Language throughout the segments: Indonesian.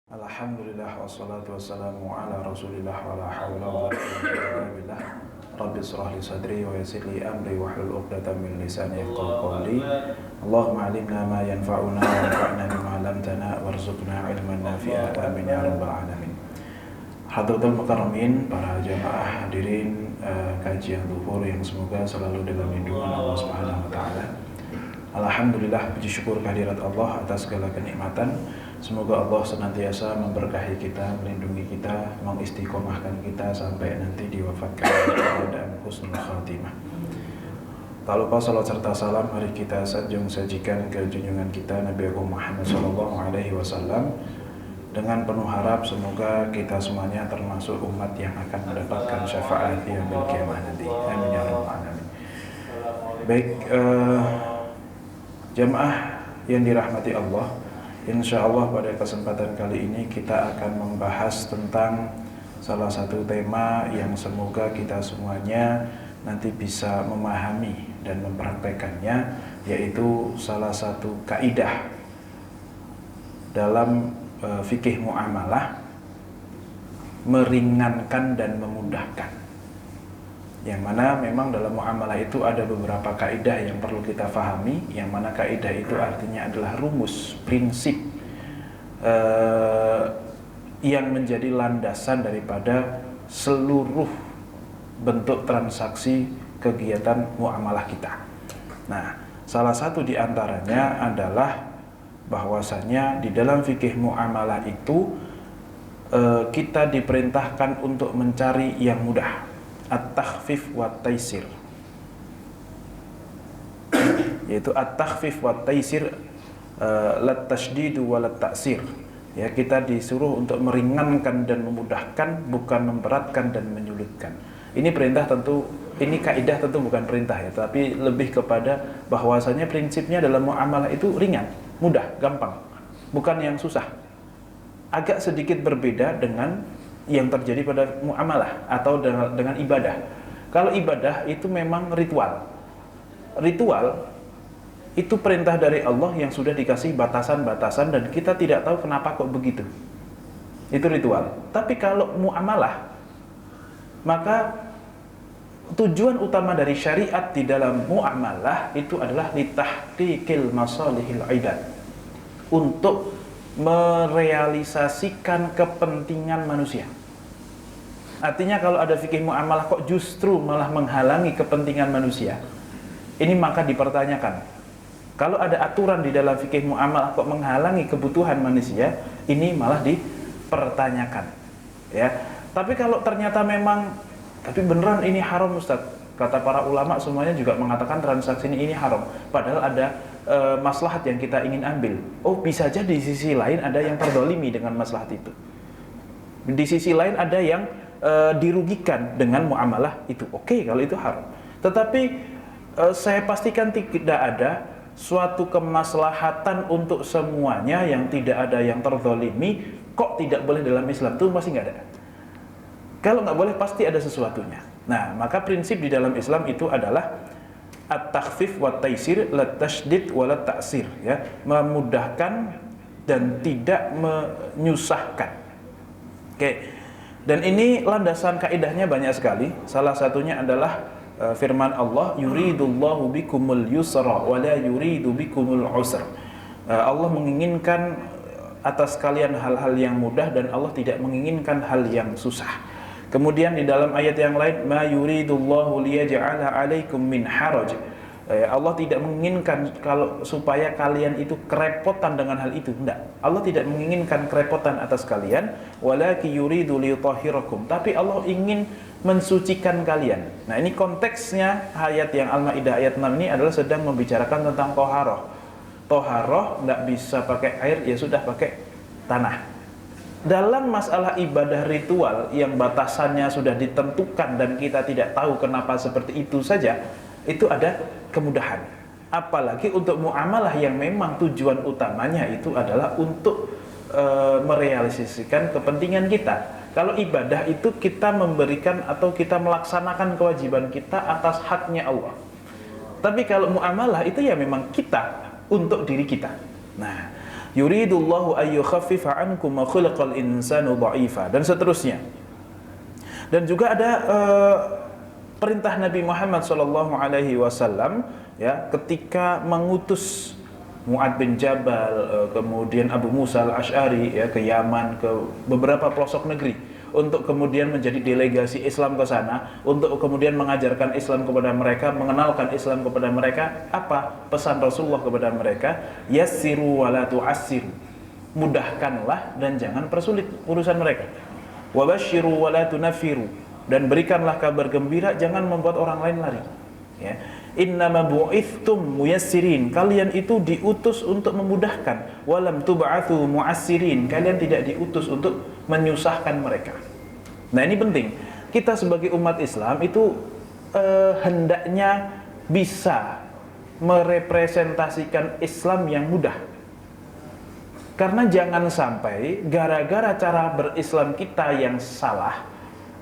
Alhamdulillah wassalatu wassalamu ala rasulillah wa la hawla wa la quwwata illa billah. Rabbi shrah li sadri wa yassir li amri wahlul 'uqdatam min lisani yafqahu qawli. Allahumma 'allimna ma yanfa'una wa anfa'na bima 'allamtana warzuqna 'ilman nafi'a amin ya rabbal alamin. Hadratul mukarramin, para jamaah hadirin kajian zuhur yang semoga selalu dalam lindungan Allah Subhanahu wa taala. Alhamdulillah, puji syukur kehadirat Allah atas segala kenikmatan. Semoga Allah senantiasa memberkahi kita, melindungi kita, mengistiqomahkan kita sampai nanti diwafatkan dalam husnul khatimah. Tak lupa salawat serta salam mari kita sajikan ke junjungan kita Nabi Agung Muhammad SAW dengan penuh harap semoga kita semuanya termasuk umat yang akan mendapatkan syafaat yaumil qiyamah nanti. Amin ya rabbal alamin. Baik, jamaah yang dirahmati Allah, insyaallah pada kesempatan kali ini kita akan membahas tentang salah satu tema yang semoga kita semuanya nanti bisa memahami dan mempraktekannya, yaitu salah satu kaidah dalam fikih muamalah, meringankan dan memudahkan. Yang mana memang dalam muamalah itu ada beberapa kaidah yang perlu kita fahami, yang mana kaidah itu artinya adalah rumus, prinsip yang menjadi landasan daripada seluruh bentuk transaksi kegiatan muamalah kita. Nah, salah satu di antaranya adalah bahwasanya di dalam fikih muamalah itu kita diperintahkan untuk mencari yang mudah, at-takhfif wa taisir, yaitu at-takhfif wa taisir, la tasydid wa la ta'sir. Ya, kita disuruh untuk meringankan dan memudahkan, bukan memberatkan dan menyulitkan. Ini perintah tentu, ini kaidah tentu bukan perintah ya, tapi lebih kepada bahwasanya prinsipnya dalam muamalah itu ringan, mudah, gampang, bukan yang susah. Agak sedikit berbeda dengan yang terjadi pada muamalah atau dengan ibadah. Kalau ibadah itu memang ritual. Ritual itu perintah dari Allah yang sudah dikasih batasan-batasan dan kita tidak tahu kenapa kok begitu. Itu ritual. Tapi kalau muamalah, maka tujuan utama dari syariat di dalam muamalah itu adalah litahqiqil masalihil ibad, untuk merealisasikan kepentingan manusia. Artinya kalau ada fikih muamalah kok justru malah menghalangi kepentingan manusia, ini maka dipertanyakan. Kalau ada aturan di dalam fikih muamalah kok menghalangi kebutuhan manusia, ini malah dipertanyakan. Ya. Tapi kalau ternyata memang, tapi beneran ini haram Ustaz, kata para ulama semuanya juga mengatakan transaksi ini haram, padahal ada maslahat yang kita ingin ambil. Oh, bisa jadi di sisi lain ada yang terdolimi dengan maslahat itu. Di sisi lain ada yang dirugikan dengan muamalah itu. Oke, kalau itu haram. Tetapi saya pastikan tidak ada suatu kemaslahatan untuk semuanya yang tidak ada yang terdolimi. Kok tidak boleh dalam Islam? Itu masih nggak ada. Kalau nggak boleh pasti ada sesuatunya. Nah, maka prinsip di dalam Islam itu adalah at-takhfif wa taisir, la tasydid wa la ta'sir, ya, memudahkan dan tidak menyusahkan. Oke. Dan ini landasan kaidahnya banyak sekali. Salah satunya adalah firman Allah, yuridullahu bikumul yusra wa la yuridu bikumul usra. Allah menginginkan atas kalian hal-hal yang mudah dan Allah tidak menginginkan hal yang susah. Kemudian di dalam ayat yang lain, ma yuridullahu liyaj'ala 'alaikum min haraj. Allah tidak menginginkan kalau supaya kalian itu kerepotan dengan hal itu. Tidak. Allah tidak menginginkan kerepotan atas kalian, walaki yuridu liyutahhirakum. Tapi Allah ingin mensucikan kalian. Nah, ini konteksnya ayat yang Al-Maidah ayat 6 ini adalah sedang membicarakan tentang toharoh. Toharoh tidak bisa pakai air, ya sudah pakai tanah. Dalam masalah ibadah ritual yang batasannya sudah ditentukan dan kita tidak tahu kenapa seperti itu saja, itu ada kemudahan. Apalagi untuk muamalah yang memang tujuan utamanya itu adalah untuk merealisasikan kepentingan kita. Kalau ibadah itu kita memberikan atau kita melaksanakan kewajiban kita atas haknya Allah. Tapi kalau muamalah itu ya memang kita untuk diri kita. Nah, yuridullahu ay yukhaffifa ankum wa khuliqal insanu dha'ifa, dan seterusnya. Dan juga ada perintah Nabi Muhammad sallallahu alaihi wasallam ya, ketika mengutus Mu'ad bin Jabal, kemudian Abu Musa al-Asy'ari ya, ke Yaman, ke beberapa pelosok negeri, untuk kemudian menjadi delegasi Islam ke sana, untuk kemudian mengajarkan Islam kepada mereka, mengenalkan Islam kepada mereka. Apa pesan Rasulullah kepada mereka? Yassiru wa la tu'assiru, mudahkanlah dan jangan persulit urusan mereka. Wabashiru wa la tunaffiru, dan berikanlah kabar gembira, jangan membuat orang lain lari ya. Innama bu'ithtum muyassirin, kalian itu diutus untuk memudahkan. Walam tub'atsu mu'assirin, kalian tidak diutus untuk menyusahkan mereka. Nah, ini penting. Kita sebagai umat Islam itu hendaknya bisa merepresentasikan Islam yang mudah. Karena jangan sampai gara-gara cara berislam kita yang salah,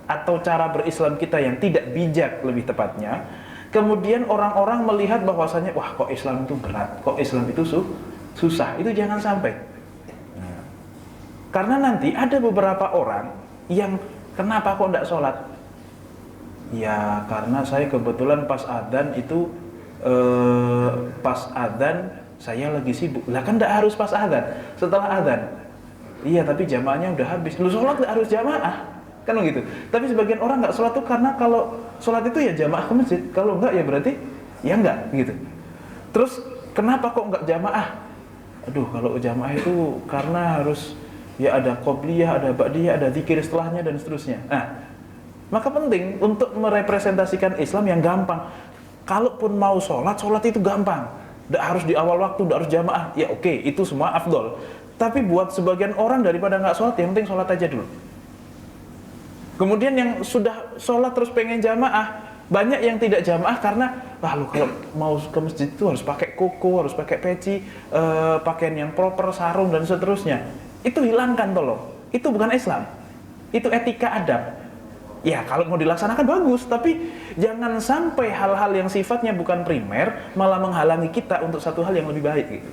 atau cara berislam kita yang tidak bijak lebih tepatnya, kemudian orang-orang melihat bahwasanya, wah kok Islam itu berat, kok Islam itu susah. Itu jangan sampai. Karena nanti ada beberapa orang yang, kenapa kok tidak sholat? Ya karena saya kebetulan pas adzan itu, pas adzan saya lagi sibuk. Lah kan tidak harus pas adzan, setelah adzan. Iya tapi jamaahnya udah habis. Lu sholat tidak harus jamaah, kan begitu. Tapi sebagian orang nggak sholat tuh karena kalau sholat itu ya jamaah ke masjid, kalau enggak ya berarti ya enggak gitu. Terus kenapa kok enggak jamaah? Aduh, kalau jamaah itu karena harus ya ada qobliyah, ada ba'diyah, ada zikir setelahnya dan seterusnya. Nah, maka penting untuk merepresentasikan Islam yang gampang. Kalaupun mau sholat itu gampang. Enggak harus di awal waktu, enggak harus jamaah. Ya oke, itu semua afdol. Tapi buat sebagian orang daripada enggak sholat, yang penting sholat aja dulu. Kemudian yang sudah sholat terus pengen jamaah, banyak yang tidak jamaah karena lalu kalau mau ke masjid itu harus pakai koko, harus pakai peci, pakaian yang proper, sarung dan seterusnya. Itu hilangkan tolong. Itu bukan Islam. Itu etika adab. Ya kalau mau dilaksanakan bagus, tapi jangan sampai hal-hal yang sifatnya bukan primer malah menghalangi kita untuk satu hal yang lebih baik gitu.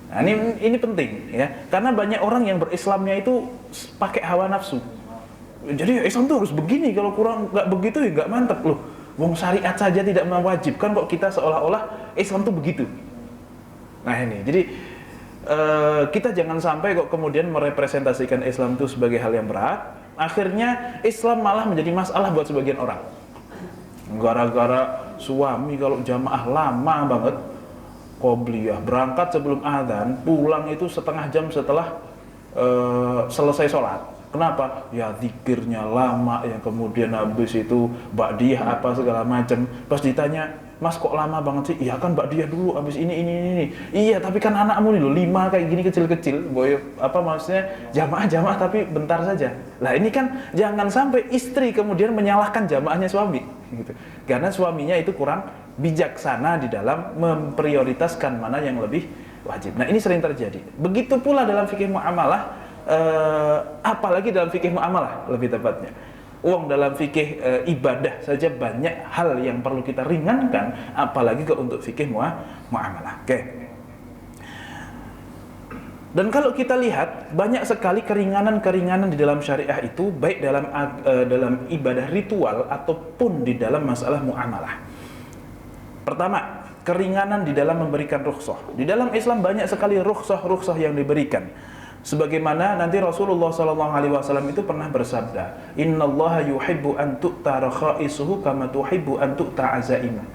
Nah, ini penting ya, karena banyak orang yang berislamnya itu pakai hawa nafsu. Jadi Islam tuh harus begini, kalau kurang nggak begitu ya nggak mantep loh. Wong syariat saja tidak mewajibkan, kok kita seolah-olah Islam tuh begitu. Nah ini, jadi kita jangan sampai kok kemudian merepresentasikan Islam itu sebagai hal yang berat. Akhirnya Islam malah menjadi masalah buat sebagian orang. Gara-gara suami kalau jamaah lama banget, qobliyah, berangkat sebelum adzan, pulang itu setengah jam setelah selesai sholat. Kenapa? Ya zikirnya lama, yang kemudian habis itu ba'diyah apa segala macam. Pas ditanya, Mas kok lama banget sih? Iya kan ba'diyah dulu, habis ini. Iya tapi kan anakmu nih loh, 5 kayak gini kecil-kecil. Boy, apa maksudnya jamaah tapi bentar saja. Lah ini kan jangan sampai istri kemudian menyalahkan jamaahnya suami gitu. Karena suaminya itu kurang bijaksana di dalam memprioritaskan mana yang lebih wajib. Nah ini sering terjadi. Begitu pula dalam fikih muamalah. Apalagi dalam fikih muamalah lebih tepatnya. Dalam fikih ibadah saja banyak hal yang perlu kita ringankan, apalagi untuk fikih muamalah. Oke. Dan kalau kita lihat banyak sekali keringanan-keringanan di dalam syariah itu, baik dalam ibadah ritual ataupun di dalam masalah muamalah. Pertama, keringanan di dalam memberikan rukhsah. Di dalam Islam banyak sekali rukhsah yang diberikan. Sebagaimana nanti Rasulullah SAW itu pernah bersabda, Innallaha yuhibbu an tu'ta rakhaisuhu kama tuhibbu an tu'ta azaimu.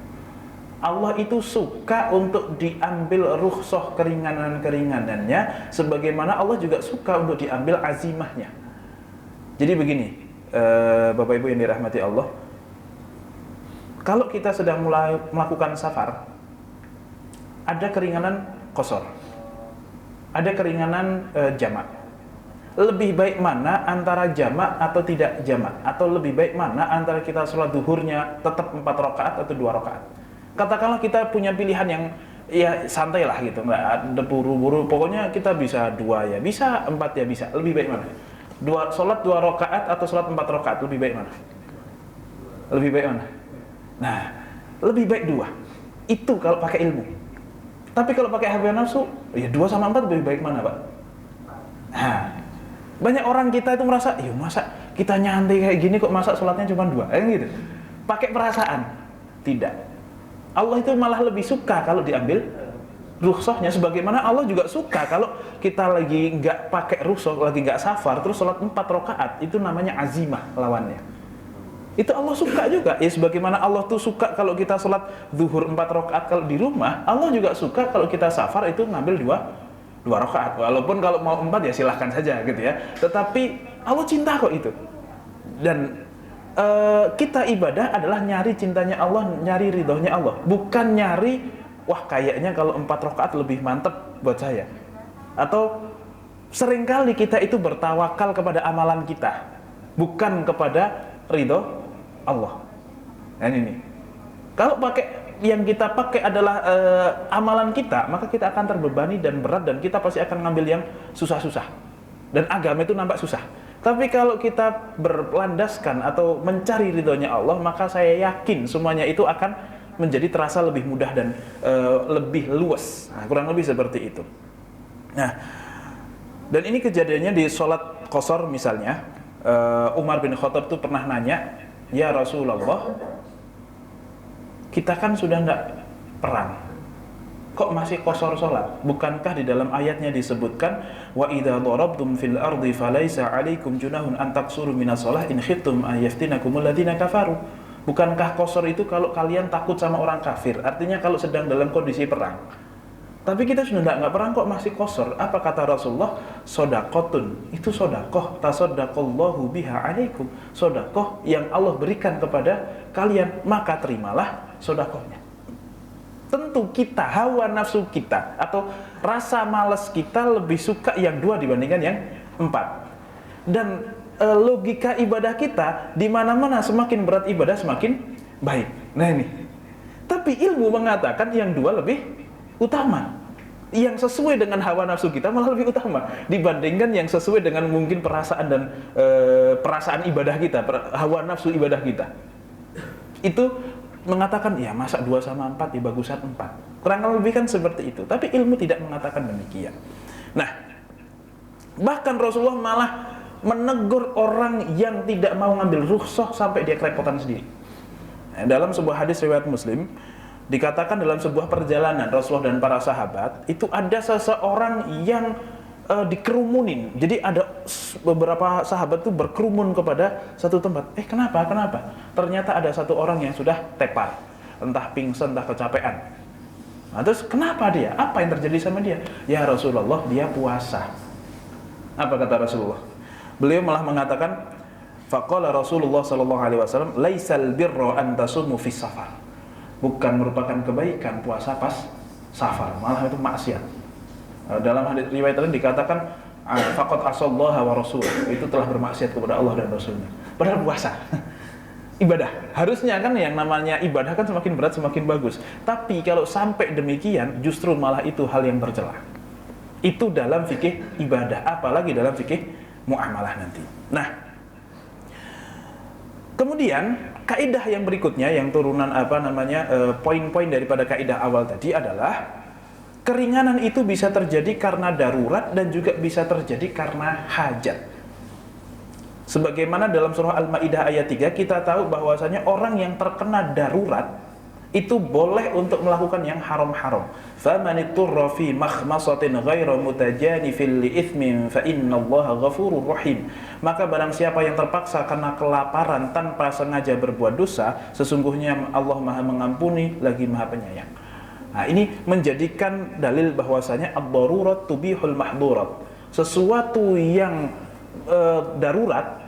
Allah itu suka untuk diambil rukhsah keringanan-keringanannya, sebagaimana Allah juga suka untuk diambil azimahnya. Jadi begini, Bapak Ibu yang dirahmati Allah, kalau kita sedang mulai melakukan safar, ada keringanan qasar, ada keringanan jamak. Lebih baik mana antara jamak atau tidak jamak? Atau lebih baik mana antara kita sholat duhurnya tetap 4 rakaat atau 2 rakaat? Katakanlah kita punya pilihan yang ya santai lah gitu, nggak ada buru-buru, pokoknya kita bisa 2 ya, bisa 4 ya bisa. Lebih baik mana? Sholat 2 rakaat atau sholat 4 rakaat? Lebih baik mana? Lebih baik mana? Nah, lebih baik 2. Itu kalau pakai ilmu. Tapi kalau pakai hawa nafsu, ya 2 sama 4 lebih baik mana, Pak? Nah, banyak orang kita itu merasa, iya masa kita nyantai kayak gini kok masa sholatnya cuma 2, gitu. Pakai perasaan. Tidak. Allah itu malah lebih suka kalau diambil rukhsahnya, sebagaimana Allah juga suka kalau kita lagi nggak pakai rukhsah, lagi nggak safar, terus sholat 4 rakaat, itu namanya azimah lawannya. Itu Allah suka juga. Ya sebagaimana Allah tuh suka kalau kita sholat zuhur 4 rakaat kalau di rumah, Allah juga suka kalau kita safar itu ngambil 2 rakaat. Walaupun kalau mau 4 ya silahkan saja gitu ya. Tetapi Allah cinta kok itu. Dan kita ibadah adalah nyari cintanya Allah, nyari ridhonya Allah, bukan nyari wah kayaknya kalau 4 rakaat lebih mantep buat saya. Atau seringkali kita itu bertawakal kepada amalan kita, bukan kepada ridho Allah. Dan ini, kalau yang kita pakai adalah amalan kita, maka kita akan terbebani dan berat, dan kita pasti akan ngambil yang susah-susah. Dan agama itu nampak susah. Tapi kalau kita berlandaskan atau mencari ridhonya Allah, maka saya yakin semuanya itu akan menjadi terasa lebih mudah dan lebih luas. Nah, kurang lebih seperti itu. Nah, dan ini kejadiannya di sholat qashar misalnya. Umar bin Khattab tuh pernah nanya, ya Rasulullah, kita kan sudah tidak perang, kok masih qashar sholat? Bukankah di dalam ayatnya disebutkan, wa idza darabtum fil ardi falaysa 'alaikum junahun an taqsuru minas shalah in khiftum an yaftinakumul ladzina kafaru. Bukankah qashar itu kalau kalian takut sama orang kafir, artinya kalau sedang dalam kondisi perang. Tapi kita sudah nggak perang kok masih qashar. Apa kata Rasulullah? Shadaqatun, itu sedekah, tasaddaqallahu biha 'alaikum. Sedekah yang Allah berikan kepada kalian, maka terimalah sedekahnya. Tentu kita, hawa nafsu kita atau rasa malas kita lebih suka yang 2 dibandingkan yang 4. Dan logika ibadah kita di mana-mana semakin berat ibadah semakin baik. Nah ini. Tapi ilmu mengatakan yang 2 lebih utama. Yang sesuai dengan hawa nafsu kita malah lebih utama dibandingkan yang sesuai dengan mungkin perasaan dan perasaan ibadah kita, hawa nafsu ibadah kita. Itu mengatakan, ya masa 2 sama 4 ya bagusan 4. Kurang lebih kan seperti itu. Tapi ilmu tidak mengatakan demikian. Nah, bahkan Rasulullah malah menegur orang yang tidak mau ngambil rukhsah sampai dia kerepotan sendiri. Nah, dalam sebuah hadis riwayat Muslim, dikatakan dalam sebuah perjalanan Rasulullah dan para sahabat, itu ada seseorang yang dikerumunin. Jadi ada beberapa sahabat tuh berkerumun kepada satu tempat. Kenapa? Ternyata ada satu orang yang sudah tepar, entah pingsan, entah kecapean. Nah, terus kenapa dia? Apa yang terjadi sama dia? Ya Rasulullah, dia puasa. Apa kata Rasulullah? Beliau malah mengatakan, faqala Rasulullah sallallahu alaihi wasallam, laisal birra an tasumu fis safar. Bukan merupakan kebaikan puasa pas safar, malah itu maksiat. Dalam hadis riwayat lain dikatakan faqad asallaha wa rasul, itu telah bermaksiat kepada Allah dan Rasulnya. Padahal puasa ibadah, harusnya kan yang namanya ibadah kan semakin berat semakin bagus. Tapi kalau sampai demikian, justru malah itu hal yang tercela. Itu dalam fikih ibadah, apalagi dalam fikih muamalah nanti. Nah, kemudian kaidah yang berikutnya, yang turunan poin-poin daripada kaidah awal tadi adalah keringanan itu bisa terjadi karena darurat dan juga bisa terjadi karena hajat. Sebagaimana dalam surah Al-Maidah ayat 3 kita tahu bahwasanya orang yang terkena darurat itu boleh untuk melakukan yang haram-haram. Famanitturra fi makhmasatin ghairu mutajanifin li itsmin fa innallaha ghafurur rahim. Maka barang siapa yang terpaksa karena kelaparan tanpa sengaja berbuat dosa, sesungguhnya Allah Maha mengampuni lagi Maha penyayang. Nah, ini menjadikan dalil bahwasanya ad-darurat tubihul mahdurat. Sesuatu yang darurat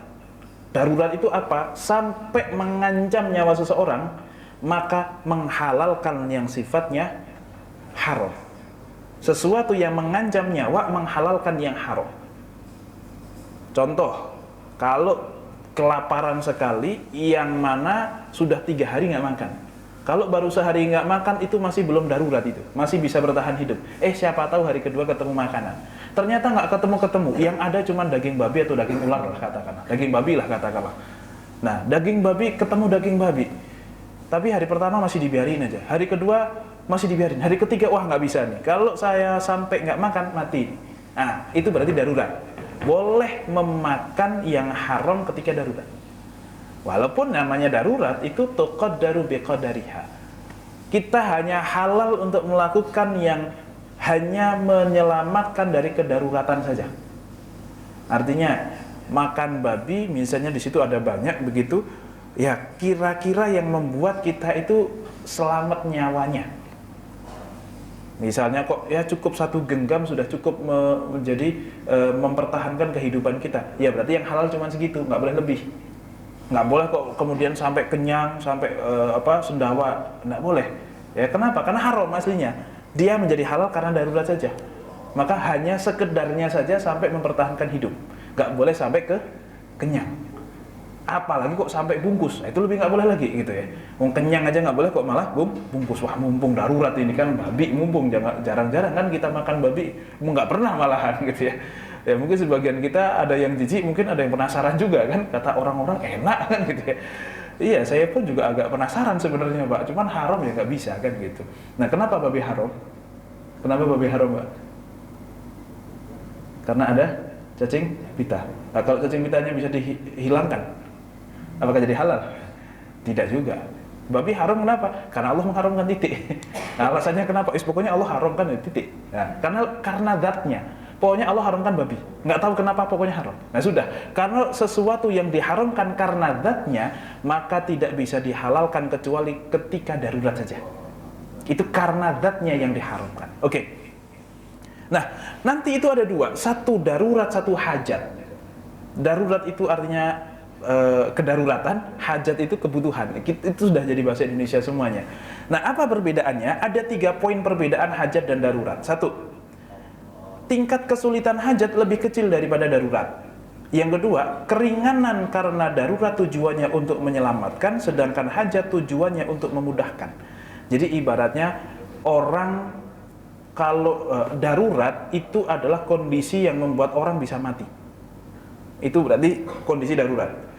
itu apa? Sampai mengancam nyawa seseorang, maka menghalalkan yang sifatnya haram. Sesuatu yang mengancam nyawa menghalalkan yang haram. Contoh, kalau kelaparan sekali yang mana sudah 3 hari nggak makan. Kalau baru sehari nggak makan itu masih belum darurat, itu masih bisa bertahan hidup. Siapa tahu hari kedua ketemu makanan. Ternyata nggak ketemu. Yang ada cuma daging babi atau daging ular lah katakanlah. Daging babi lah katakanlah. Nah, daging babi ketemu daging babi. Tapi hari pertama masih dibiarin aja, hari kedua masih dibiarin, hari ketiga wah nggak bisa nih, kalau saya sampai nggak makan mati. Nah, itu berarti darurat. Boleh memakan yang haram ketika darurat. Walaupun namanya darurat, itu tuqaddaru biqadariha. Kita hanya halal untuk melakukan yang hanya menyelamatkan dari kedaruratan saja. Artinya makan babi, misalnya di situ ada banyak begitu, ya kira-kira yang membuat kita itu selamat nyawanya. Misalnya kok ya cukup satu genggam sudah cukup menjadi mempertahankan kehidupan kita. Ya berarti yang halal cuma segitu, nggak boleh lebih. Nggak boleh kok kemudian sampai kenyang, sampai sendawa, nggak boleh. Ya kenapa? Karena haram aslinya. Dia menjadi halal karena darurat saja. Maka hanya sekedarnya saja sampai mempertahankan hidup. Nggak boleh sampai ke kenyang. Apalagi kok sampai bungkus, itu lebih nggak boleh lagi gitu ya. Mau kenyang aja nggak boleh kok malah bungkus. Wah mumpung darurat ini kan babi, mumpung jarang-jarang kan kita makan babi, nggak pernah malahan gitu ya. Ya mungkin sebagian kita ada yang jijik, mungkin ada yang penasaran juga kan, kata orang-orang enak kan gitu ya. Iya, saya pun juga agak penasaran sebenarnya Pak, cuman haram ya nggak bisa kan gitu. Nah kenapa babi haram? Kenapa babi haram Pak? Karena ada cacing pita. Nah, kalau cacing pitanya bisa dihilangkan, apakah jadi halal? Tidak juga. Babi haram kenapa? Karena Allah mengharamkan titik. Nah, alasannya kenapa? Pokoknya Allah haramkan titik. Nah, karena zatnya. Pokoknya Allah haramkan babi. Nggak tahu kenapa pokoknya haram. Nah sudah. Karena sesuatu yang diharamkan karena zatnya, maka tidak bisa dihalalkan kecuali ketika darurat saja. Itu karena zatnya yang diharamkan. Oke. Nah, nanti itu ada dua. Satu darurat, satu hajat. Darurat itu artinya kedaruratan, hajat itu kebutuhan. Itu sudah jadi bahasa Indonesia semuanya. Nah, apa perbedaannya? Ada 3 poin perbedaan hajat dan darurat. Satu, tingkat kesulitan hajat lebih kecil daripada darurat. Yang kedua, keringanan karena darurat tujuannya untuk menyelamatkan, sedangkan hajat tujuannya untuk memudahkan. Jadi ibaratnya orang kalau darurat itu adalah kondisi yang membuat orang bisa mati. Itu berarti kondisi darurat.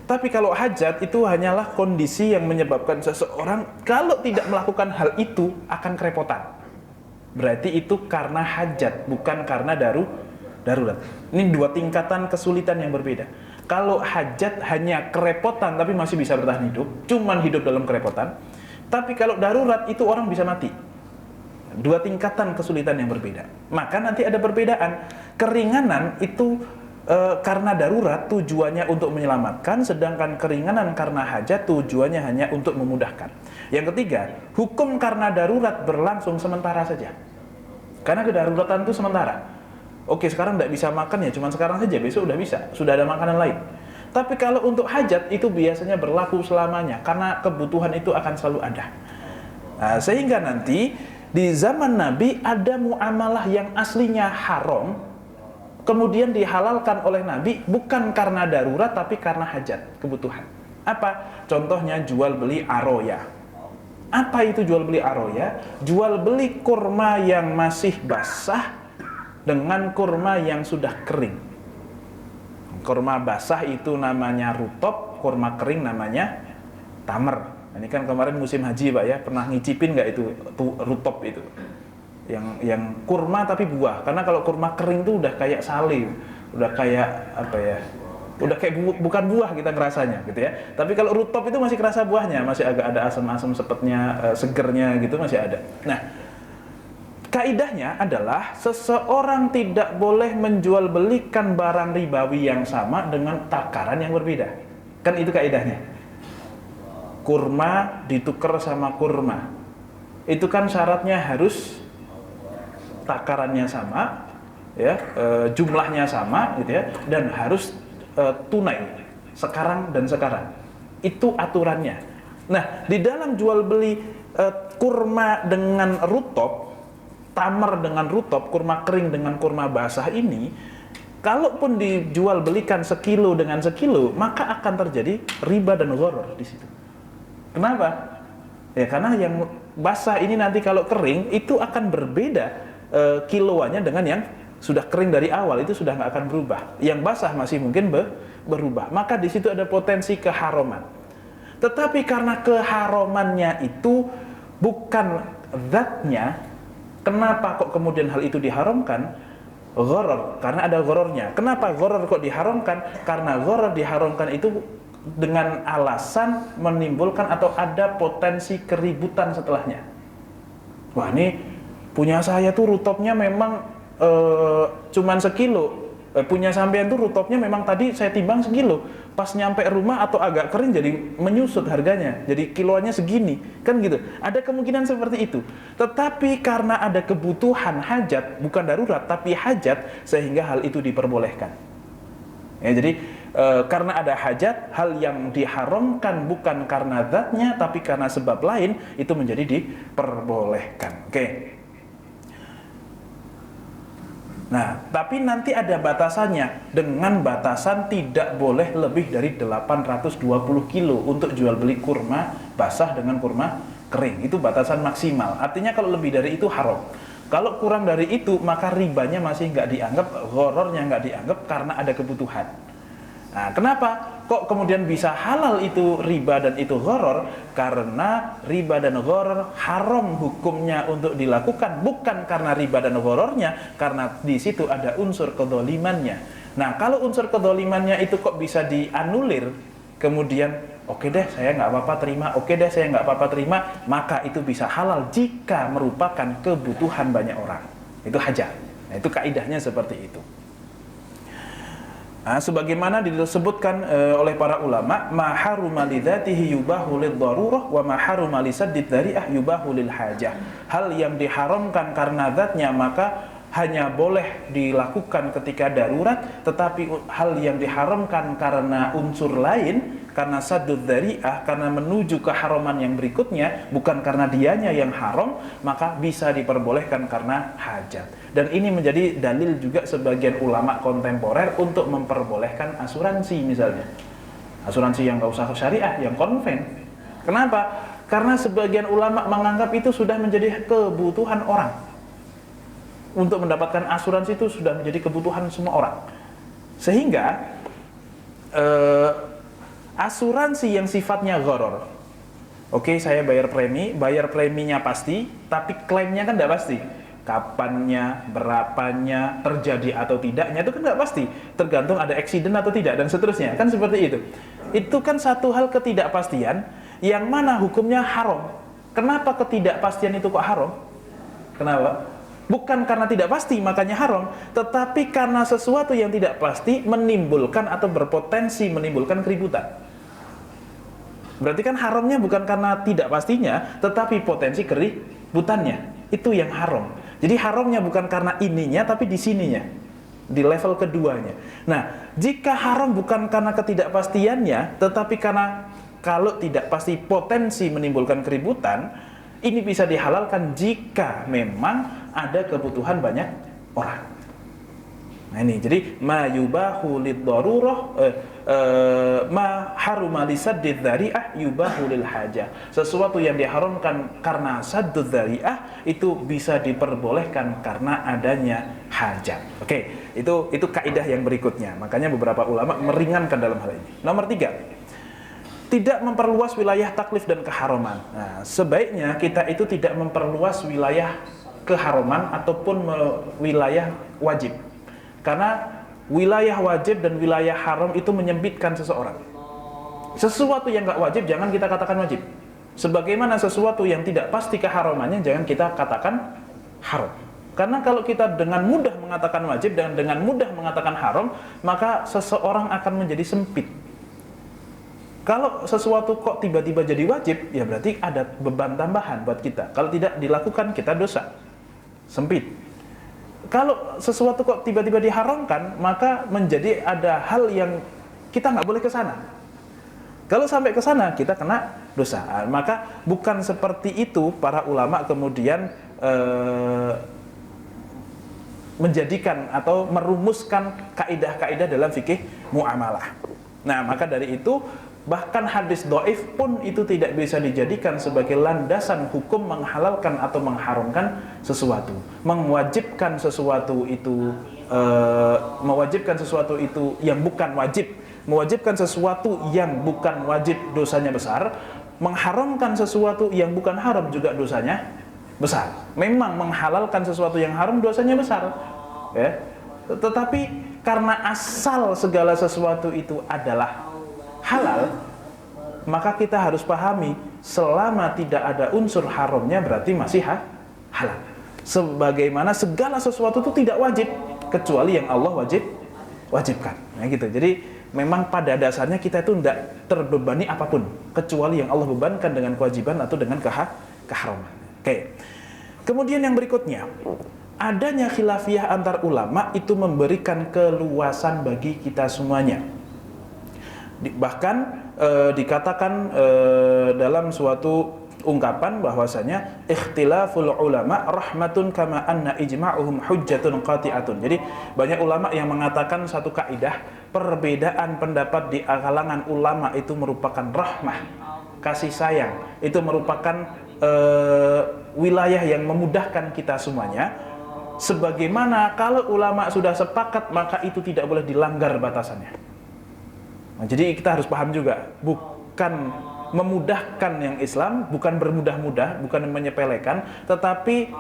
Tapi kalau hajat itu hanyalah kondisi yang menyebabkan seseorang kalau tidak melakukan hal itu akan kerepotan. Berarti itu karena hajat, bukan karena darurat. Ini 2 tingkatan kesulitan yang berbeda. Kalau hajat hanya kerepotan tapi masih bisa bertahan hidup, cuman hidup dalam kerepotan. Tapi kalau darurat itu orang bisa mati. 2 tingkatan kesulitan yang berbeda. Maka nanti ada perbedaan. Keringanan itu karena darurat tujuannya untuk menyelamatkan, sedangkan keringanan karena hajat tujuannya hanya untuk memudahkan. Yang ketiga, hukum karena darurat berlangsung sementara saja. Karena kedaruratan itu sementara. Oke, sekarang tidak bisa makan ya, cuma sekarang saja, besok udah bisa, sudah ada makanan lain. Tapi kalau untuk hajat itu biasanya berlaku selamanya, karena kebutuhan itu akan selalu ada. Nah, sehingga nanti di zaman Nabi ada muamalah yang aslinya haram, kemudian dihalalkan oleh Nabi bukan karena darurat tapi karena hajat, kebutuhan. Apa? Contohnya jual beli aroya. Apa itu jual beli aroya? Jual beli kurma yang masih basah dengan kurma yang sudah kering. Kurma basah itu namanya rutop, kurma kering namanya tamer. Ini kan kemarin musim haji Pak ya, pernah ngicipin nggak itu rutop itu? Yang kurma tapi buah, karena kalau kurma kering tuh udah kayak sale, udah kayak apa ya, udah kayak bukan buah kita ngerasanya gitu ya. Tapi kalau rutop itu masih kerasa buahnya, masih agak ada asam-asam sepetnya, segernya gitu masih ada. Nah, kaidahnya adalah seseorang tidak boleh menjual belikan barang ribawi yang sama dengan takaran yang berbeda. Kan itu kaidahnya. Kurma ditukar sama kurma, itu kan syaratnya harus takarannya sama, ya, jumlahnya sama, gitu ya, dan harus tunai sekarang dan sekarang. Itu aturannya. Nah, di dalam jual beli kurma dengan rutop, tamar dengan rutop, kurma kering dengan kurma basah ini, kalaupun dijual belikan sekilo dengan sekilo, maka akan terjadi riba dan gharar di situ. Kenapa? Ya karena yang basah ini nanti kalau kering itu akan berbeda. Kiloannya dengan yang sudah kering dari awal itu sudah nggak akan berubah. Yang basah masih mungkin berubah. Maka di situ ada potensi keharaman. Tetapi karena keharamannya itu bukan zatnya, kenapa kok kemudian hal itu diharamkan? Gharar, karena ada ghararnya. Kenapa gharar kok diharamkan? Karena gharar diharamkan itu dengan alasan menimbulkan atau ada potensi keributan setelahnya. Wah, ini punya saya tuh rutopnya memang cuman sekilo. Punya sampean tuh rutopnya memang tadi saya timbang sekilo. Pas nyampe rumah atau agak kering jadi menyusut harganya. Jadi kiloannya segini. Kan gitu. Ada kemungkinan seperti itu. Tetapi karena ada kebutuhan hajat, bukan darurat tapi hajat, sehingga hal itu diperbolehkan. Ya, jadi karena ada hajat, hal yang diharamkan bukan karena zatnya tapi karena sebab lain, itu menjadi diperbolehkan. Oke. Nah, tapi nanti ada batasannya, dengan batasan tidak boleh lebih dari 820 kilo untuk jual beli kurma basah dengan kurma kering. Itu batasan maksimal. Artinya kalau lebih dari itu haram. Kalau kurang dari itu, maka ribanya masih nggak dianggap, gharornya nggak dianggap karena ada kebutuhan. Nah, kenapa kok kemudian bisa halal itu riba dan itu gharor? Karena riba dan gharor haram hukumnya untuk dilakukan, bukan karena riba dan gharornya, karena di situ ada unsur kedzalimannya. Nah, kalau unsur kedzalimannya itu kok bisa dianulir, kemudian oke deh saya nggak apa-apa terima, oke deh saya nggak apa-apa terima, maka itu bisa halal jika merupakan kebutuhan banyak orang. Itu hajat. Nah, itu kaidahnya seperti itu. Nah, sebagaimana disebutkan oleh para ulama, ma haruma lidzatihi yubahu liddarurah wa ma haruma lisaddid dzari'ah yubahu lil hajah. Hal yang diharamkan karena zatnya maka hanya boleh dilakukan ketika darurat, tetapi hal yang diharamkan karena unsur lain, karena saddud dzari'ah, karena menuju keharaman yang berikutnya, bukan karena dianya yang haram, maka bisa diperbolehkan karena hajat. Dan ini menjadi dalil juga sebagian ulama kontemporer untuk memperbolehkan asuransi misalnya. Asuransi yang nggak usah syariah, yang konven. Kenapa? Karena sebagian ulama menganggap itu sudah menjadi kebutuhan orang. Untuk mendapatkan asuransi itu sudah menjadi kebutuhan semua orang. Sehingga asuransi yang sifatnya gharar, oke, saya bayar preminya pasti, tapi klaimnya kan tidak pasti. Kapannya, berapanya, terjadi atau tidaknya itu kan tidak pasti. Tergantung ada eksiden atau tidak dan seterusnya. Kan seperti itu. Itu kan satu hal ketidakpastian yang mana hukumnya haram. Kenapa ketidakpastian itu kok haram? Kenapa? Bukan karena tidak pasti makanya haram, tetapi karena sesuatu yang tidak pasti menimbulkan atau berpotensi menimbulkan keributan. Berarti kan haramnya bukan karena tidak pastinya, tetapi potensi keributannya. Itu yang haram. Jadi haramnya bukan karena ininya, tapi di sininya, di level keduanya. Nah, jika haram bukan karena ketidakpastiannya, tetapi karena kalau tidak pasti potensi menimbulkan keributan, ini bisa dihalalkan jika memang ada kebutuhan banyak orang. Nah ini, jadi ma yubahu lid-darurah ma haruma lisaddid dzari'ah yubahu lil hajah. Sesuatu yang diharamkan karena saddud dzari'ah itu bisa diperbolehkan karena adanya hajat. Oke, itu kaidah yang berikutnya. Makanya beberapa ulama meringankan dalam hal ini. Nomor 3. Tidak memperluas wilayah taklif dan keharaman. Nah, sebaiknya kita itu tidak memperluas wilayah keharaman ataupun wilayah wajib. Karena wilayah wajib dan wilayah haram itu menyempitkan seseorang. Sesuatu yang nggak wajib jangan kita katakan wajib. Sebagaimana sesuatu yang tidak pasti keharamannya jangan kita katakan haram. Karena kalau kita dengan mudah mengatakan wajib dan dengan mudah mengatakan haram, maka seseorang akan menjadi sempit. Kalau sesuatu kok tiba-tiba jadi wajib, ya berarti ada beban tambahan buat kita. Kalau tidak dilakukan, kita dosa. Sempit. Kalau sesuatu kok tiba-tiba diharamkan, maka menjadi ada hal yang kita nggak boleh ke sana. Kalau sampai ke sana, kita kena dosa. Maka bukan seperti itu para ulama kemudian menjadikan atau merumuskan kaidah-kaidah dalam fikih muamalah. Nah, maka dari itu bahkan hadis dhaif pun itu tidak bisa dijadikan sebagai landasan hukum menghalalkan atau mengharamkan sesuatu. Mewajibkan sesuatu itu yang bukan wajib mewajibkan sesuatu yang bukan wajib dosanya besar, mengharamkan sesuatu yang bukan haram juga dosanya besar. Memang menghalalkan sesuatu yang haram dosanya besar, ya. Tetapi karena asal segala sesuatu itu adalah halal, maka kita harus pahami selama tidak ada unsur haramnya berarti masih halal. Sebagaimana segala sesuatu itu tidak wajib kecuali yang Allah wajibkan. Nah gitu. Jadi memang pada dasarnya kita itu tidak terbebani apapun kecuali yang Allah bebankan dengan kewajiban atau dengan keharaman. Oke. Kemudian yang berikutnya, adanya khilafiyah antar ulama itu memberikan keluasan bagi kita semuanya. Bahkan dikatakan dalam suatu ungkapan bahwasanya ikhtilaful ulama rahmatun kama anna ijma'uhum hujjatun qati'atun. Jadi banyak ulama yang mengatakan satu kaidah, perbedaan pendapat di kalangan ulama itu merupakan rahmah, kasih sayang, itu merupakan wilayah yang memudahkan kita semuanya. Sebagaimana kalau ulama sudah sepakat maka itu tidak boleh dilanggar batasannya. Nah, jadi kita harus paham juga, bukan memudahkan yang Islam, bukan bermudah-mudah, bukan menyepelekan, tetapi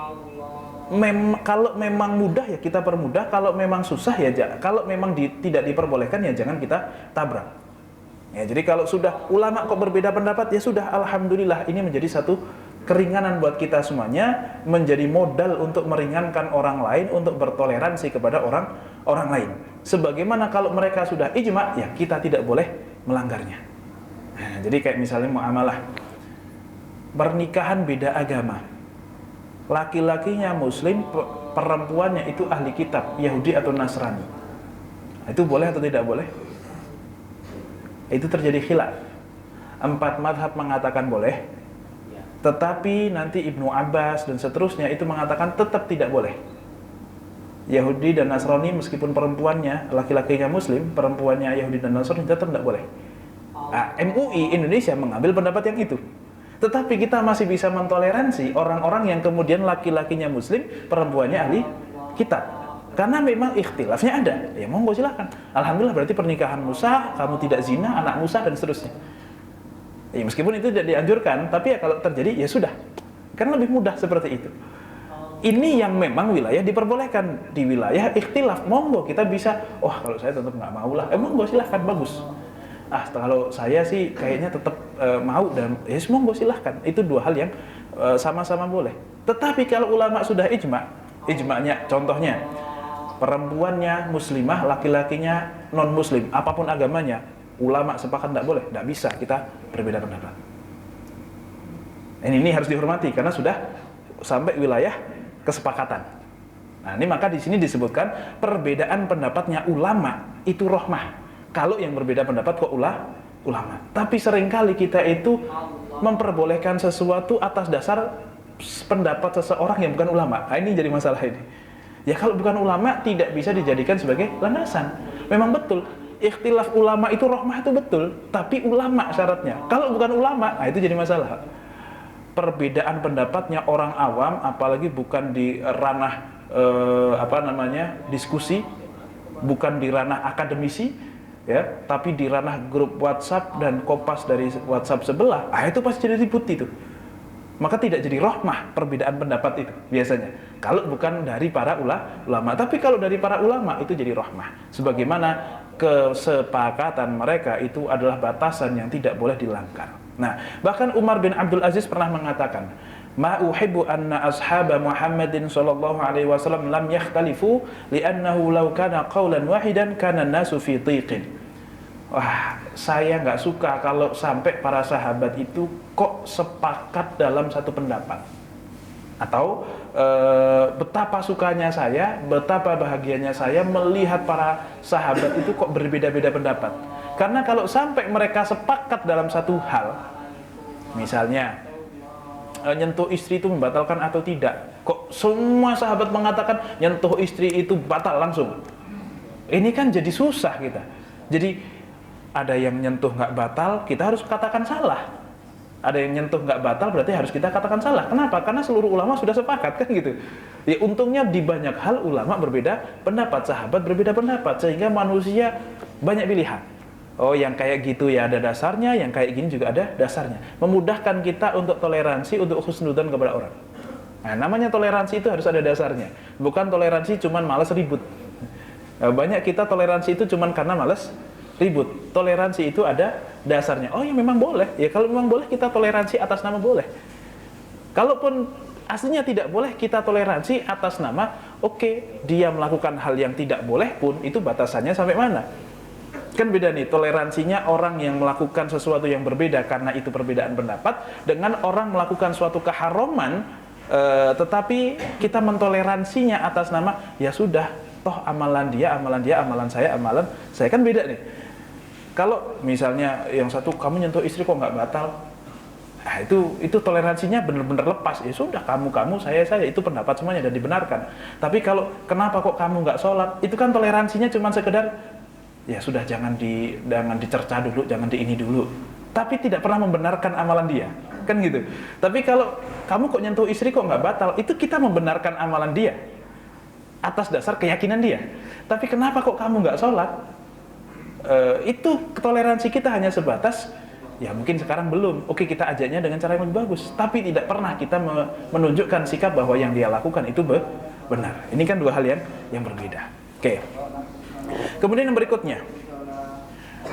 kalau memang mudah ya kita permudah, kalau memang susah ya kalau memang tidak diperbolehkan ya jangan kita tabrak. Ya, jadi kalau sudah ulama kok berbeda pendapat ya sudah, alhamdulillah ini menjadi satu keringanan buat kita semuanya, menjadi modal untuk meringankan orang lain, untuk bertoleransi kepada orang lain. Sebagaimana kalau mereka sudah ijma, ya kita tidak boleh melanggarnya. Nah, jadi kayak misalnya muamalah pernikahan beda agama, laki-lakinya muslim, perempuannya itu ahli kitab Yahudi atau Nasrani, itu boleh atau tidak boleh? Itu terjadi khilaf. 4 mazhab mengatakan boleh, tetapi nanti Ibnu Abbas dan seterusnya itu mengatakan tetap tidak boleh. Yahudi dan Nasrani meskipun perempuannya, laki-lakinya muslim, perempuannya Yahudi dan Nasrani tetap tidak boleh. Nah, MUI Indonesia mengambil pendapat yang itu. Tetapi kita masih bisa mentoleransi orang-orang yang kemudian laki-lakinya muslim, perempuannya ahli kitab. Karena memang ikhtilafnya ada. Ya monggo silakan. Alhamdulillah berarti pernikahan Musa, kamu tidak zina, anak Musa dan seterusnya. Ya, meskipun itu tidak dianjurkan, tapi ya kalau terjadi ya sudah. Kan lebih mudah seperti itu. Ini yang memang wilayah diperbolehkan. Di wilayah ikhtilaf, monggo kita bisa, kalau saya tetap nggak mau lah. Monggo silahkan, bagus. Kalau saya sih kayaknya tetap mau dan ya monggo silahkan. Itu dua hal yang sama-sama boleh. Tetapi kalau ulama sudah ijma'nya contohnya perempuannya muslimah, laki-lakinya non muslim, apapun agamanya, ulama sepakat tidak boleh, tidak bisa kita berbeda pendapat. Ini harus dihormati karena sudah sampai wilayah kesepakatan. Nah, ini maka di sini disebutkan perbedaan pendapatnya ulama itu rahmah. Kalau yang berbeda pendapat kok ulama. Tapi seringkali kita itu memperbolehkan sesuatu atas dasar pendapat seseorang yang bukan ulama. Nah, ini jadi masalah ini. Ya kalau bukan ulama tidak bisa dijadikan sebagai landasan. Memang betul, ikhtilaf ulama itu rahmah itu betul, tapi ulama syaratnya. Kalau bukan ulama, itu jadi masalah. Perbedaan pendapatnya orang awam, apalagi bukan di ranah diskusi, bukan di ranah akademisi, ya, tapi di ranah grup WhatsApp dan kopas dari WhatsApp sebelah, itu pasti jadi ribut itu. Maka tidak jadi rahmah perbedaan pendapat itu biasanya. Kalau bukan dari para ulama, tapi kalau dari para ulama itu jadi rahmah. Sebagaimana kesepakatan mereka itu adalah batasan yang tidak boleh dilanggar. Nah, bahkan Umar bin Abdul Aziz pernah mengatakan, "Ma uhibbu anna ashaba Muhammadin sallallahu alaihi wasallam lam yakhtalifu li'annahu law kana qawlan wahidan kana an-nasu fi dhiqin." Saya nggak suka kalau sampai para sahabat itu kok sepakat dalam satu pendapat. Atau betapa sukanya saya, betapa bahagianya saya melihat para sahabat itu kok berbeda-beda pendapat. Karena kalau sampai mereka sepakat dalam satu hal, misalnya nyentuh istri itu membatalkan atau tidak, kok semua sahabat mengatakan nyentuh istri itu batal langsung. Ini kan jadi susah kita. Jadi ada yang nyentuh nggak batal, kita harus katakan salah. Ada yang nyentuh nggak batal, berarti harus kita katakan salah. Kenapa? Karena seluruh ulama sudah sepakat, kan gitu. Ya untungnya di banyak hal ulama berbeda pendapat, sahabat berbeda pendapat, sehingga manusia banyak pilihan. Oh, yang kayak gitu ya ada dasarnya, yang kayak gini juga ada dasarnya. Memudahkan kita untuk toleransi, untuk husnudzon kepada orang. Nah, namanya toleransi itu harus ada dasarnya. Bukan toleransi cuman malas ribut. Nah, banyak kita toleransi itu cuman karena malas ribut. Toleransi itu ada dasarnya. Oh ya memang boleh. Ya kalau memang boleh kita toleransi atas nama boleh. Kalaupun aslinya tidak boleh kita toleransi atas nama, oke, dia melakukan hal yang tidak boleh pun, itu batasannya sampai mana? Kan beda nih, toleransinya orang yang melakukan sesuatu yang berbeda karena itu perbedaan pendapat, dengan orang melakukan suatu keharaman, tetapi kita mentoleransinya atas nama, ya sudah, toh amalan dia, amalan saya kan beda nih. Kalau misalnya yang satu, kamu nyentuh istri kok nggak batal? Nah, itu toleransinya benar-benar lepas. Ya sudah, kamu saya itu pendapat semuanya dan dibenarkan. Tapi kalau kenapa kok kamu nggak sholat, itu kan toleransinya cuma sekedar ya sudah, jangan dicerca dulu, jangan di ini dulu. Tapi tidak pernah membenarkan amalan dia, kan gitu. Tapi kalau kamu kok nyentuh istri kok nggak batal, itu kita membenarkan amalan dia atas dasar keyakinan dia. Tapi kenapa kok kamu nggak sholat? Itu toleransi kita hanya sebatas ya mungkin sekarang belum, oke kita ajaknya dengan cara yang lebih bagus, tapi tidak pernah kita menunjukkan sikap bahwa yang dia lakukan itu benar. Ini kan dua hal yang berbeda. Oke. Kemudian yang berikutnya,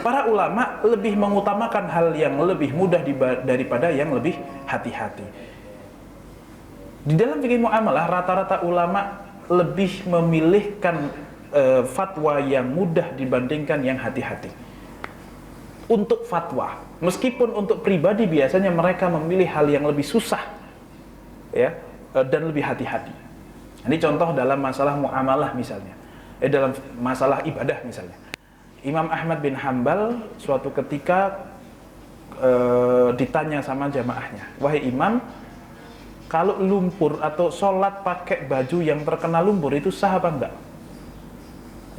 para ulama lebih mengutamakan hal yang lebih mudah daripada yang lebih hati-hati. Di dalam fikih muamalah, rata-rata ulama lebih memilihkan fatwa yang mudah dibandingkan yang hati-hati. Untuk fatwa, meskipun untuk pribadi biasanya mereka memilih hal yang lebih susah, ya, dan lebih hati-hati. Ini contoh dalam masalah muamalah misalnya, dalam masalah ibadah misalnya. Imam Ahmad bin Hanbal suatu ketika ditanya sama jamaahnya, wahai imam, kalau lumpur atau sholat pakai baju yang terkena lumpur itu sah apa enggak?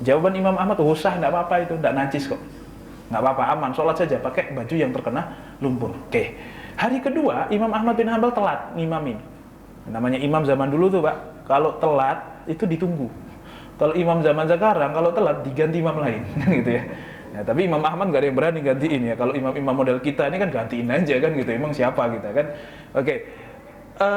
Jawaban Imam Ahmad, oh sah, enggak apa-apa, itu enggak najis kok. Nggak apa-apa, aman, sholat saja pakai baju yang terkena lumpur. Oke. Hari kedua Imam Ahmad bin Hanbal telat ngimamin. Namanya imam zaman dulu tuh Pak, kalau telat itu ditunggu. Kalau imam zaman sekarang kalau telat diganti imam lain, kan gitu ya. Nah, tapi Imam Ahmad nggak ada yang berani gantiin ya. Kalau imam-imam model kita ini kan gantiin aja kan gitu. Emang siapa kita kan? Oke.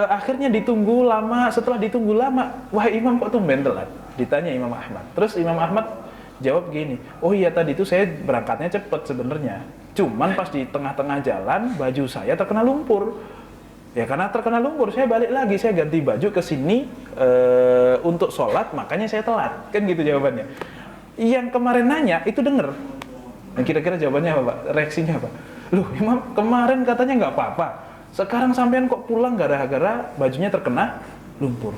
Akhirnya ditunggu lama. Setelah ditunggu lama, wahai imam kok tumben telat? Ditanya Imam Ahmad. Terus Imam Ahmad jawab gini, oh iya tadi itu saya berangkatnya cepat sebenarnya, cuman pas di tengah-tengah jalan baju saya terkena lumpur. Ya karena terkena lumpur saya balik lagi, saya ganti baju ke sini untuk sholat, makanya saya telat. Kan gitu jawabannya. Yang kemarin nanya itu denger. Nah, kira-kira jawabannya apa Pak? Reaksinya apa? Loh Imam, kemarin katanya nggak apa-apa, sekarang sampean kok pulang gara-gara bajunya terkena lumpur.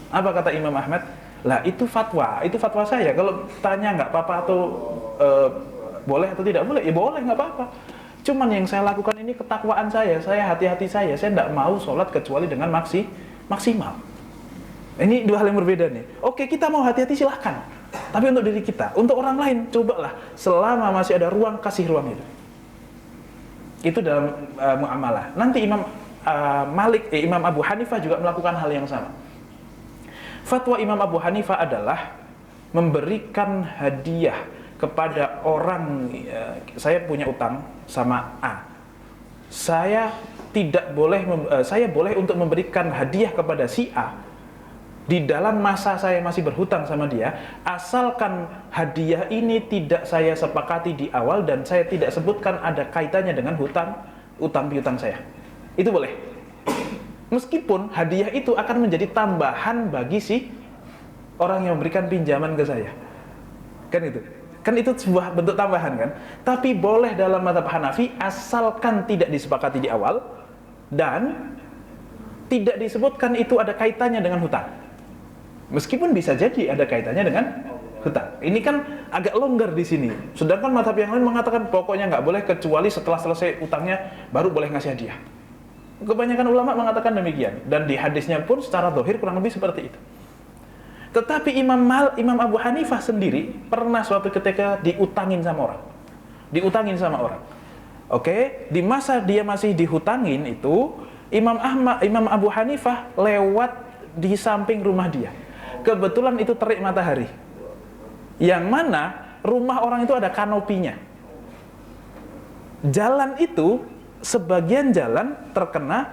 Apa kata Imam Ahmad? Lah itu fatwa saya. Kalau tanya nggak apa-apa atau boleh atau tidak boleh, ya boleh, nggak apa-apa. Cuman yang saya lakukan ini ketakwaan saya hati-hati saya nggak mau sholat kecuali dengan maksimal. Ini dua hal yang berbeda nih. Oke, kita mau hati-hati silahkan, tapi untuk diri kita, untuk orang lain, cobalah selama masih ada ruang, kasih ruang itu. Itu dalam muamalah. Nanti Imam Imam Abu Hanifah juga melakukan hal yang sama. Fatwa Imam Abu Hanifah adalah memberikan hadiah kepada orang, saya punya utang sama A. Saya boleh untuk memberikan hadiah kepada si A di dalam masa saya masih berhutang sama dia, asalkan hadiah ini tidak saya sepakati di awal dan saya tidak sebutkan ada kaitannya dengan utang piutang saya. Itu boleh. Meskipun hadiah itu akan menjadi tambahan bagi si orang yang memberikan pinjaman ke saya. Kan itu sebuah bentuk tambahan kan. Tapi boleh dalam mazhab Hanafi asalkan tidak disepakati di awal dan tidak disebutkan itu ada kaitannya dengan hutang. Meskipun bisa jadi ada kaitannya dengan hutang. Ini kan agak longgar di sini. Sedangkan mazhab yang lain mengatakan pokoknya nggak boleh kecuali setelah selesai utangnya baru boleh ngasih hadiah. Kebanyakan ulama mengatakan demikian, dan di hadisnya pun secara zahir kurang lebih seperti itu. Tetapi Imam Abu Hanifah sendiri pernah suatu ketika diutangin sama orang. Oke, di masa dia masih dihutangin itu, Imam Abu Hanifah lewat di samping rumah dia. Kebetulan itu terik matahari. Yang mana rumah orang itu ada kanopinya. jalan itu sebagian jalan terkena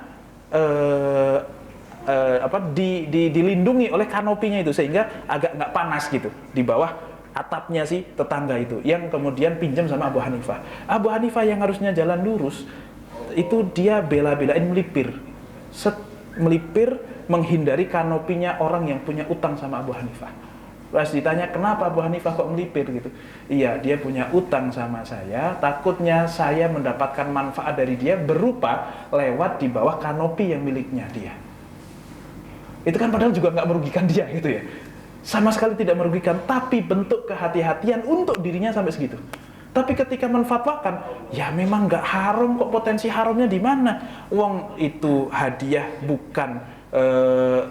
dilindungi oleh kanopinya itu sehingga agak nggak panas gitu di bawah atapnya si tetangga itu yang kemudian pinjam sama Abu Hanifah. Abu Hanifah yang harusnya jalan lurus itu dia bela-belain melipir, melipir menghindari kanopinya orang yang punya utang sama Abu Hanifah. Pas ditanya kenapa Abu Hanifah kok melipir gitu, iya dia punya utang sama saya, takutnya saya mendapatkan manfaat dari dia berupa lewat di bawah kanopi yang miliknya dia. Itu kan padahal juga nggak merugikan dia gitu ya, sama sekali tidak merugikan, tapi bentuk kehati-hatian untuk dirinya sampai segitu. Tapi ketika menfatwakan, ya memang nggak haram kok, potensi haramnya di mana? Wong itu hadiah bukan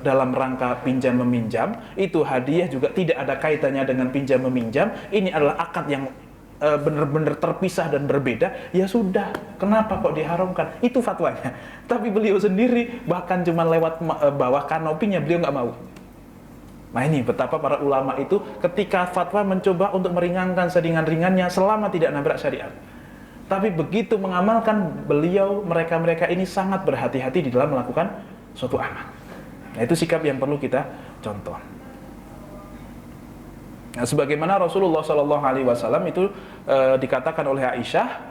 dalam rangka pinjam meminjam, itu hadiah juga tidak ada kaitannya dengan pinjam meminjam. Ini adalah akad yang benar-benar terpisah dan berbeda. Ya sudah, kenapa kok diharamkan? Itu fatwanya. Tapi beliau sendiri bahkan cuma lewat bawah kanopinya beliau nggak mau. Nah ini betapa para ulama itu ketika fatwa mencoba untuk meringankan seringan-ringannya selama tidak nabrak syariat. Tapi begitu mengamalkan beliau, mereka-mereka ini sangat berhati-hati di dalam melakukan suatu amal. Nah itu sikap yang perlu kita contoh. Nah, sebagaimana Rasulullah SAW itu dikatakan oleh Aisyah,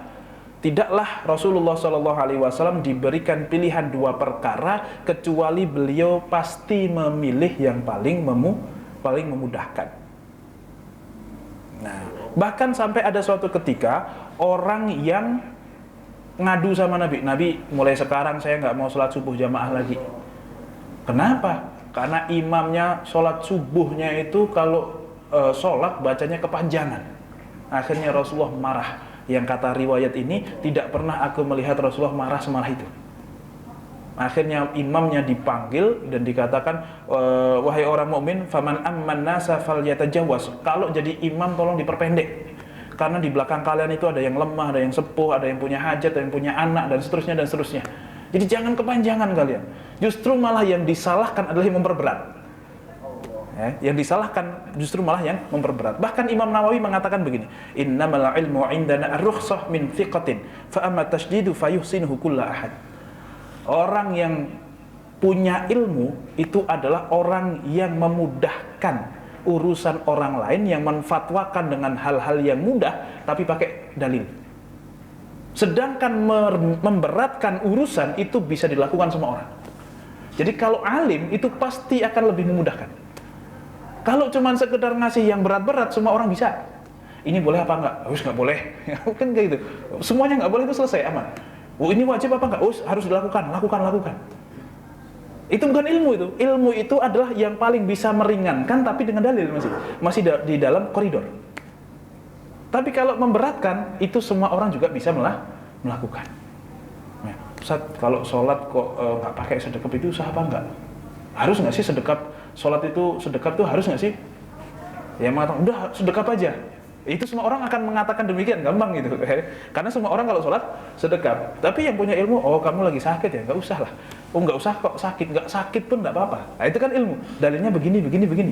tidaklah Rasulullah SAW diberikan pilihan dua perkara kecuali beliau pasti memilih yang paling memudahkan. Nah, bahkan sampai ada suatu ketika orang yang ngadu sama Nabi, Nabi mulai sekarang saya nggak mau sholat subuh jamaah lagi. Kenapa? Karena imamnya sholat subuhnya itu kalau sholat bacanya kepanjangan. Akhirnya Rasulullah marah. Yang kata riwayat ini, tidak pernah aku melihat Rasulullah marah semarah itu. Akhirnya imamnya dipanggil dan dikatakan, wahai orang mukmin, faman amman nasa falyatajawaz. Kalau jadi imam tolong diperpendek. Karena di belakang kalian itu ada yang lemah, ada yang sepuh, ada yang punya hajat, ada yang punya anak, dan seterusnya dan seterusnya. Jadi jangan kepanjangan kalian. Justru malah yang disalahkan adalah yang memperberat. Yang disalahkan justru malah yang memperberat. Bahkan Imam Nawawi mengatakan begini, innamal ilmu indana ar-rukhsah min thiqatin fa amma tashdidu fayuhsinuhu kullu ahad. Orang yang punya ilmu itu adalah orang yang memudahkan urusan orang lain, yang menfatwakan dengan hal-hal yang mudah tapi pakai dalil. Sedangkan memberatkan urusan itu bisa dilakukan semua orang. Jadi kalau alim itu pasti akan lebih memudahkan. Kalau cuma sekedar ngasih yang berat-berat semua orang bisa. Ini boleh apa enggak? Harus enggak boleh. Kan kayak gitu. Semuanya enggak boleh itu selesai, aman. Oh, ini wajib apa enggak? Oh, harus dilakukan, lakukan. Itu bukan ilmu itu. Ilmu itu adalah yang paling bisa meringankan tapi dengan dalil masih di dalam koridor. Tapi kalau memberatkan itu semua orang juga bisa melakukan. Ya, Ustaz, kalau sholat kok nggak pakai sedekap itu sah apa enggak? Harus nggak sih sedekap? Sholat itu sedekap tuh harus nggak sih? Ya mengatakan udah sedekap aja. Itu semua orang akan mengatakan demikian, gampang gitu. Karena semua orang kalau sholat sedekap. Tapi yang punya ilmu, oh kamu lagi sakit ya, nggak usah lah. Oh nggak usah kok nggak sakit pun nggak apa-apa. Nah itu kan ilmu. Dalilnya begini.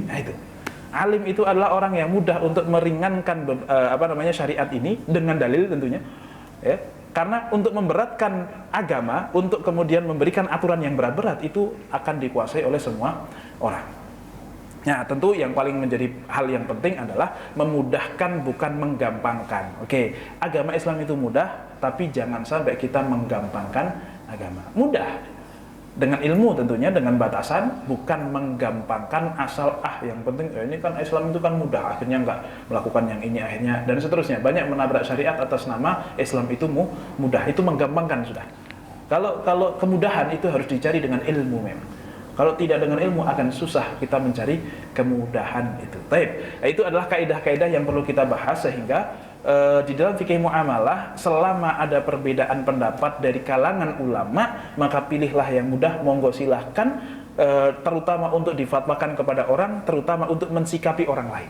Nah itu. Alim itu adalah orang yang mudah untuk meringankan syariat ini dengan dalil tentunya. Ya. Karena untuk memberatkan agama, untuk kemudian memberikan aturan yang berat-berat itu akan dikuasai oleh semua orang. Nah, tentu yang paling menjadi hal yang penting adalah memudahkan bukan menggampangkan. Oke, agama Islam itu mudah, tapi jangan sampai kita menggampangkan agama. Mudah dengan ilmu tentunya, dengan batasan, bukan menggampangkan asal yang penting ini kan Islam itu kan mudah, akhirnya nggak melakukan yang ini akhirnya dan seterusnya. Banyak menabrak syariat atas nama Islam itu mudah, itu menggampangkan sudah. Kalau kemudahan itu harus dicari dengan ilmu memang. Kalau tidak dengan ilmu akan susah kita mencari kemudahan itu. Baik, itu adalah kaidah-kaidah yang perlu kita bahas sehingga di dalam fikih muamalah selama ada perbedaan pendapat dari kalangan ulama maka pilihlah yang mudah, monggo silahkan, terutama untuk difatwakan kepada orang, terutama untuk mensikapi orang lain.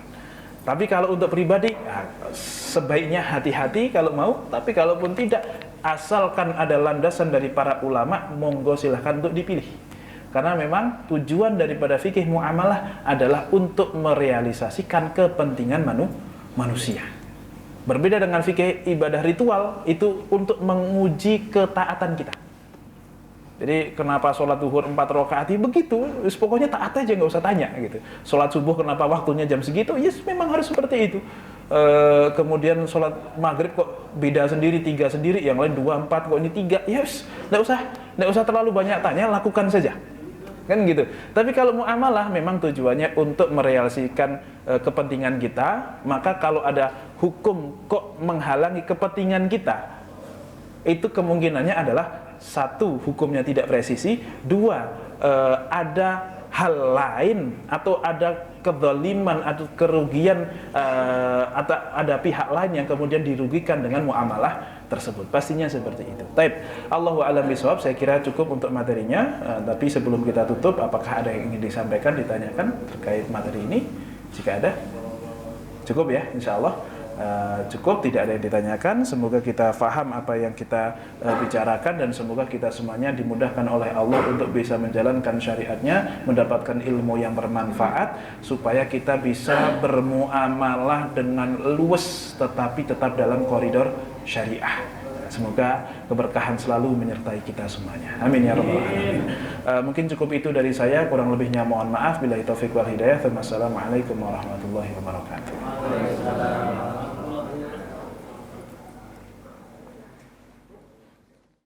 Tapi kalau untuk pribadi sebaiknya hati-hati kalau mau, tapi kalaupun tidak, asalkan ada landasan dari para ulama, monggo silahkan untuk dipilih. Karena memang tujuan daripada fikih muamalah adalah untuk merealisasikan kepentingan manusia. Berbeda dengan fikih ibadah ritual, itu untuk menguji ketaatan kita. Jadi kenapa sholat zuhur 4 rakaat begitu, pokoknya taat aja, nggak usah tanya gitu. Sholat subuh kenapa waktunya jam segitu, yes memang harus seperti itu. Kemudian sholat maghrib kok beda sendiri, 3 sendiri, yang lain 2, 4, kok ini 3, yes nggak usah terlalu banyak tanya, lakukan saja. Kan gitu. Tapi kalau muamalah memang tujuannya untuk merealisasikan kepentingan kita, maka kalau ada hukum kok menghalangi kepentingan kita, itu kemungkinannya adalah satu, hukumnya tidak presisi, dua, ada hal lain atau ada kezaliman atau kerugian, atau ada pihak lain yang kemudian dirugikan dengan muamalah tersebut. Pastinya seperti itu. Taib. Allahu a'lam bishawab. Saya kira cukup untuk materinya. Tapi sebelum kita tutup, apakah ada yang ingin disampaikan, ditanyakan terkait materi ini? Jika ada, cukup ya, insya Allah. Cukup, tidak ada yang ditanyakan. Semoga kita faham apa yang kita bicarakan, dan semoga kita semuanya dimudahkan oleh Allah untuk bisa menjalankan syariatnya, mendapatkan ilmu yang bermanfaat, supaya kita bisa bermuamalah dengan luwes tetapi tetap dalam koridor syariah. Semoga keberkahan selalu menyertai kita semuanya. Amin ya rabbal alamin. Mungkin cukup itu dari saya, kurang lebihnya mohon maaf. Billahi taufiq wal hidayah. Wassalamualaikum warahmatullahi wabarakatuh.